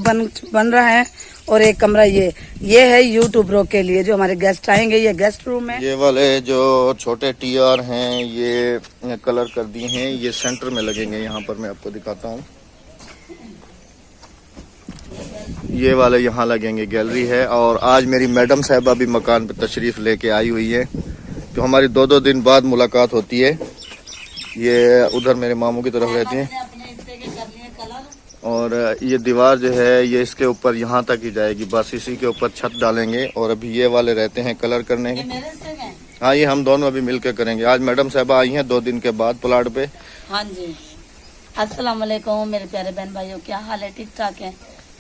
बन रहा है। और एक कमरा ये है यूट्यूबरों के लिए, जो हमारे गेस्ट आएंगे। ये गेस्ट रूम है। ये वाले जो छोटे टीआर हैं ये कलर कर दिए हैं, ये सेंटर में लगेंगे। यहाँ पर मैं आपको दिखाता हूँ, ये वाले यहाँ लगेंगे, गैलरी है। और आज मेरी मैडम साहबा भी मकान पे तशरीफ़ लेके आई हुई है, तो हमारी 2-2 दिन बाद मुलाकात होती है। ये उधर मेरे मामू की तरफ रहती हैं। और ये दीवार जो है ये इसके ऊपर यहाँ तक ही जाएगी, बस इसी के ऊपर छत डालेंगे। और अभी ये वाले रहते हैं कलर करने के। हाँ, ये हम दोनों अभी मिलकर करेंगे। आज मैडम साहबा आई हैं 2 दिन के बाद प्लाट पे। हाँ जी, अस्सलाम वालेकुम मेरे प्यारे बहन भाइयों, क्या हाल है? ठीक ठाक है,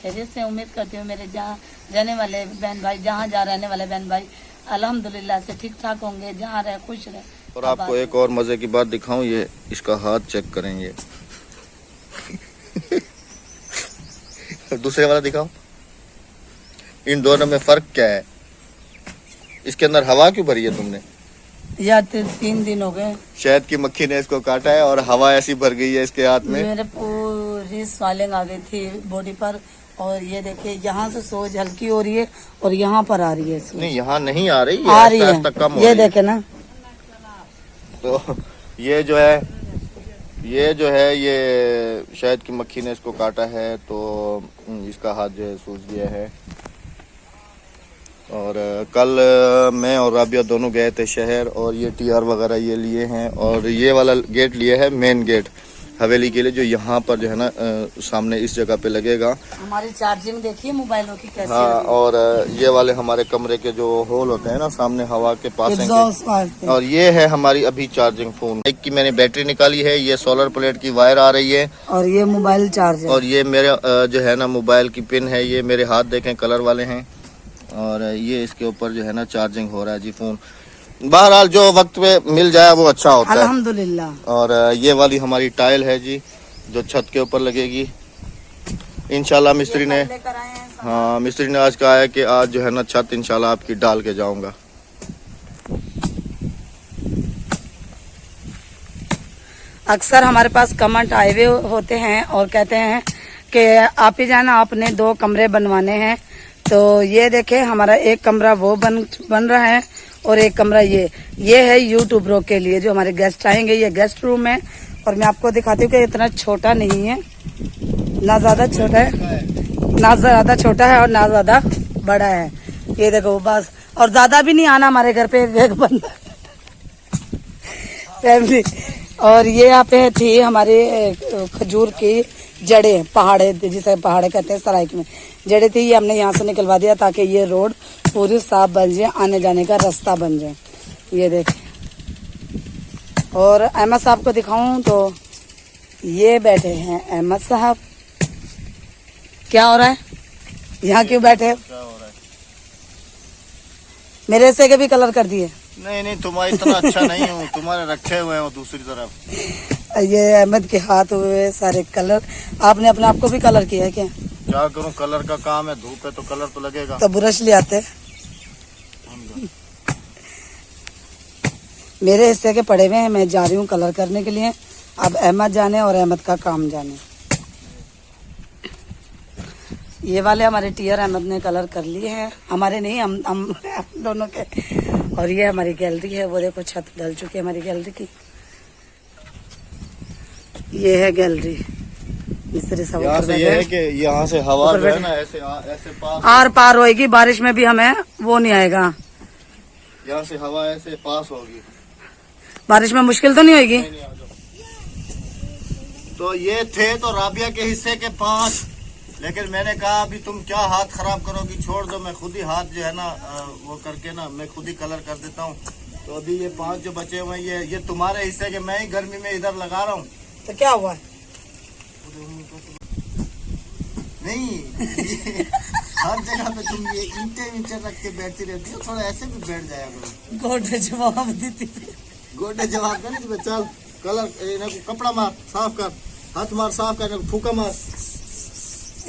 खैरियत से? उम्मीद करती हूँ मेरे जहाँ जाने वाले बहन भाई, जहाँ जा रहने वाले बहन भाई अल्हम्दुलिल्लाह से ठीक ठाक होंगे, जहाँ रहे खुश रहे। और आपको एक और मजे की बात दिखाऊं, ये इसका हाथ चेक करेंगे। दूसरे वाला दिखाओ, इन दोनों में फर्क क्या है? इसके अंदर हवा क्यों भरी है तुमने? या 3 दिन हो गए, शहद की मक्खी ने इसको काटा है और हवा ऐसी भर गई है इसके हाथ में। मेरे पूरी स्वालिंग आ गई थी बॉडी पर। और ये देखिए यहाँ से सोज हल्की हो रही है और यहाँ पर आ रही है। नहीं, यहाँ नहीं आ रही है, आ रही है कम हो ये रही देखे ना। तो ये जो है ये शहद की मक्खी ने इसको काटा है, तो इसका हाथ जो है सूज गया है। और कल मैं और राबिया दोनों गए थे शहर, और ये टीआर वगैरह ये लिए हैं। और ये वाला गेट लिया है, मेन गेट हवेली के लिए, जो यहाँ पर जो है ना सामने इस जगह पे लगेगा। हमारी चार्जिंग देखिए मोबाइलों की कैसी। हाँ, और ये वाले हमारे कमरे के जो होल होते हैं ना सामने हवा के पास हैं। और ये है हमारी अभी चार्जिंग फोन बाइक की, मैंने बैटरी निकाली है। ये सोलर प्लेट की वायर आ रही है, और ये मोबाइल चार्जर। और ये मेरे जो है ना मोबाइल की पिन है। ये मेरे हाथ देखें कलर वाले हैं, और ये इसके ऊपर जो है ना चार्जिंग हो रहा है जी फोन। बहरहाल जो वक्त पे मिल जाए वो अच्छा होता है, अल्हम्दुलिल्लाह। और ये वाली हमारी टाइल है जी, जो छत के ऊपर लगेगी इंशाल्लाह। मिस्त्री ने आज कहा है कि आज जो है ना छत इंशाल्लाह आपकी डाल के जाऊंगा। अक्सर हमारे पास कमेंट आए हुए होते हैं और कहते हैं कि आप ही जाना, आपने 2 कमरे बनवाने हैं। तो ये देखे, हमारा एक कमरा वो बन रहा है, और एक कमरा ये है यूट्यूबरों के लिए, जो हमारे गेस्ट आएंगे। ये गेस्ट रूम है। और मैं आपको दिखाती हूँ कि इतना छोटा नहीं है, ना ज्यादा छोटा है, ना ज्यादा छोटा है और ना ज्यादा बड़ा है। ये देखो बस, और ज्यादा भी नहीं आना हमारे घर पे एक बंदा फैमिली। और ये यहाँ पे थी हमारे खजूर की जड़ें, पहाड़े जिसे पहाड़े कहते हैं सराइक में जड़ें थी, ये हमने यहाँ से निकलवा दिया ताकि ये रोड पूरी साफ बन जाए, आने जाने का रास्ता बन जाए। ये देखें। और अहमद साहब को दिखाऊं तो ये बैठे हैं अहमद साहब। क्या हो रहा है यहाँ, क्यों बैठे? मेरे से के भी कलर कर दिए। नहीं, तुम्हारा इतना अच्छा नहीं हूँ, तुम्हारे रखे हुए हैं दूसरी तरफ। ये अहमद के हाथ हुए सारे कलर। आपने अपने आप को भी कलर किया है क्या? क्या करूं, कलर का काम है, धूप है तो कलर तो लगेगा। तो ब्रश ले आते। मेरे हिस्से के पड़े हुए हैं, मैं जा रही हूँ कलर करने के लिए। अब अहमद जाने और अहमद का काम जाने। ये वाले हमारे टीयर अहमद ने कलर कर लिए हैं, हमारे नहीं, हम दोनों के। और ये हमारी गैलरी है, वो देखो छत डल चुकी है हमारी गैलरी की। ये है गैलरी। मिस्त्री सब यहाँ से ये है कि यहाँ से हवा जो है ना ऐसे पास आर पार होएगी, बारिश में भी हमें वो नहीं आएगा। यहाँ से हवा ऐसे पास होगी, बारिश में मुश्किल तो नहीं होगी। तो ये थे तो राबिया के हिस्से के 5, लेकिन मैंने कहा अभी तुम क्या हाथ खराब करोगी, छोड़ दो, मैं खुद ही हाथ जो है ना वो करके ना मैं खुद ही कलर कर देता हूँ। तो अभी ये 5 जो बचे हुए हैं ये तुम्हारे हिस्से के, मैं ही गर्मी में इधर लगा रहा हूँ। तो क्या हुआ? नहीं, हर जगह पे तुम ये ईंटे रख के बैठती रहती हो, थोड़ा ऐसे भी बैठ जाया करो। गोटे जवाब देती, गोटे जवाब कर नहीं। चल कलर कपड़ा मार, साफ कर, हाथ मार, साफ कर, फूका मार।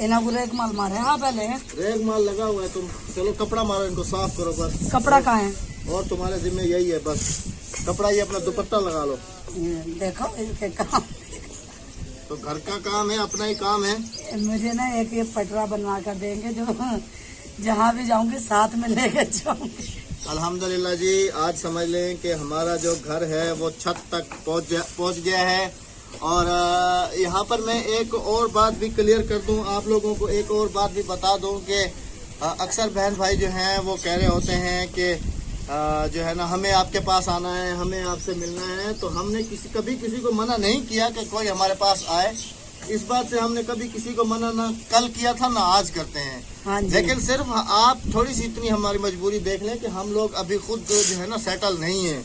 इन्हें को रेग माल मारे। हाँ पहले रेग माल लगा हुआ है, तुम चलो कपड़ा मारो, इनको साफ करो बस। कपड़ा कहाँ है? और तुम्हारे जिम्मे यही है बस, कपड़ा ये अपना दुपट्टा लगा लो। देखो इनके काम। तो घर का काम है, अपना ही काम है। मुझे ना एक ये पटरा बनवा कर देंगे जो जहाँ भी जाऊंगी साथ में लेकर जाऊंगी। अल्हम्दुलिल्लाह जी, आज समझ लें कि हमारा जो घर है वो छत तक पहुंच गया है। और यहाँ पर मैं एक और बात भी क्लियर कर दूं, आप लोगों को एक और बात भी बता दूं कि अक्सर बहन भाई जो हैं वो कह रहे होते हैं कि जो है ना हमें आपके पास आना है, हमें आपसे मिलना है। तो हमने कभी किसी को मना नहीं किया कि कोई हमारे पास आए। इस बात से हमने कभी किसी को मना ना कल किया था ना आज करते हैं। हाँ जी। लेकिन सिर्फ आप थोड़ी सी इतनी हमारी मजबूरी देख लें कि हम लोग अभी खुद जो है ना सेटल नहीं है।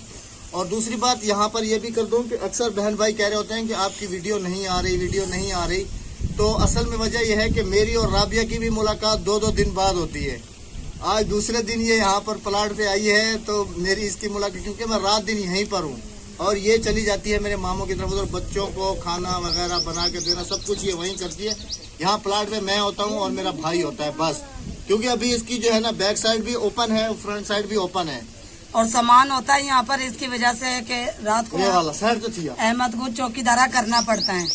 और दूसरी बात यहाँ पर यह भी कर दूं कि अक्सर बहन भाई कह रहे होते हैं कि आपकी वीडियो नहीं आ रही। तो असल में वजह यह है कि मेरी और राबिया की भी मुलाकात 2-2 दिन बाद होती है। आज दूसरे दिन ये यहाँ पर प्लाट पे आई है तो मेरी इसकी मुलाकात, क्योंकि मैं रात दिन यहीं पर हूँ और ये चली जाती है मेरे मामों की तरफ उधर, बच्चों को खाना वगैरह बना के देना सब कुछ ये वहीं करती है। यहाँ प्लाट पे मैं होता हूँ और मेरा भाई होता है बस, क्योंकि अभी इसकी जो है ना बैक साइड भी ओपन है, फ्रंट साइड भी ओपन है और सामान होता है यहाँ पर, इसकी वजह से कि रात को ये वाला साइड तो थी। अहमद को चौकीदारा करना पड़ता है,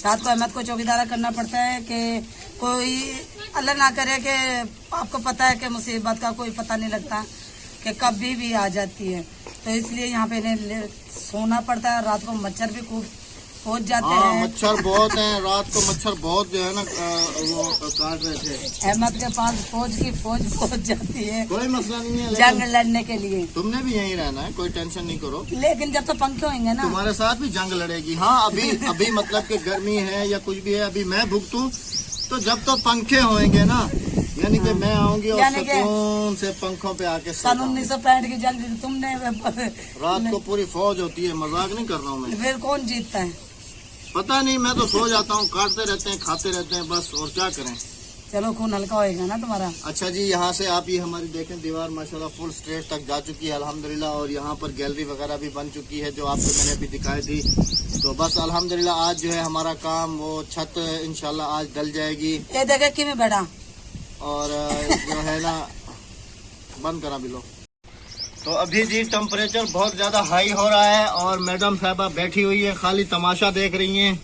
रात को अहमद को चौकीदारा करना पड़ता है कि कोई अल्लाह ना करे कि आपको पता है कि मुसीबत का कोई पता नहीं लगता कि कभी भी आ जाती है। तो इसलिए यहाँ पे इन्हें सोना पड़ता है। रात को मच्छर भी खूब पहुँच जाते हैं। मच्छर बहुत हैं, रात को मच्छर बहुत जो है ना वो काट रहे थे। अहमद के पास फौज की फौज पहुँच जाती है, कोई मसला नहीं है, जंग लड़ने के लिए। तुमने भी यहीं रहना है, कोई टेंशन नहीं करो। लेकिन जब तो पंखे होंगे ना तुम्हारे साथ भी जंग लड़ेगी। हाँ अभी मतलब कि गर्मी है या कुछ भी है, अभी मैं भुगतूं तो जब तो पंखे होंगे ना, यानी कि मैं आऊंगी और सुकून से पंखों पे आके सन 1965 की जंग तुमने रात को पूरी फौज होती है, मजाक नहीं कर रहा हूँ मैं। फिर कौन जीतता है पता नहीं, मैं तो सो जाता हूँ, काटते रहते हैं, खाते रहते हैं बस, और क्या करें। चलो खून हल्का होएगा ना तुम्हारा। अच्छा जी, यहाँ से आप ये हमारी देखें दीवार माशाल्लाह फुल स्ट्रेट तक जा चुकी है अल्हम्दुलिल्लाह। और यहाँ पर गैलरी वगैरह भी बन चुकी है जो आपको मैंने अभी दिखाई थी। तो बस अल्हम्दुलिल्लाह आज जो है हमारा काम वो छत इंशाल्लाह आज डल जाएगी। ये देखे कि मैं बैठा और जो है ना बंद करा भी लो। तो अभी जी टेम्परेचर बहुत ज्यादा हाई हो रहा है और मैडम साहबा बैठी हुई है, खाली तमाशा देख रही हैं।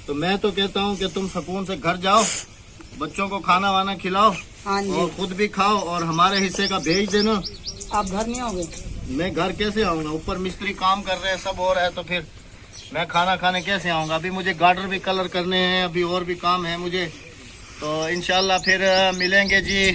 तो मैं तो कहता हूँ कि तुम सुकून से घर जाओ, बच्चों को खाना वाना खिलाओ हाँ जी। और खुद भी खाओ और हमारे हिस्से का भेज देना। आप घर नहीं होगे? मैं घर कैसे आऊंगा, ऊपर मिस्त्री काम कर रहे हैं, सब हो रहा है, तो फिर मैं खाना खाने कैसे आऊंगा। अभी मुझे गार्डर भी कलर करने हैं, अभी और भी काम है मुझे। तो इंशाल्लाह फिर मिलेंगे जी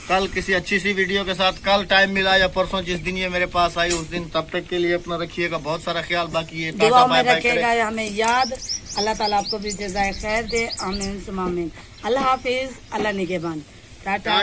कल किसी अच्छी सी वीडियो के साथ। कल टाइम मिला या परसों, जिस दिन ये मेरे पास आई उस दिन। तब तक के लिए अपना रखिएगा बहुत सारा ख्याल। बाकी ये दुआ में रखेगा हमें याद। अल्लाह ताला आपको भी जज़ाए खैर दे। आमीन सुमा आमीन। अल्लाह हाफिज, अल्लाह निगहबान। टाटा।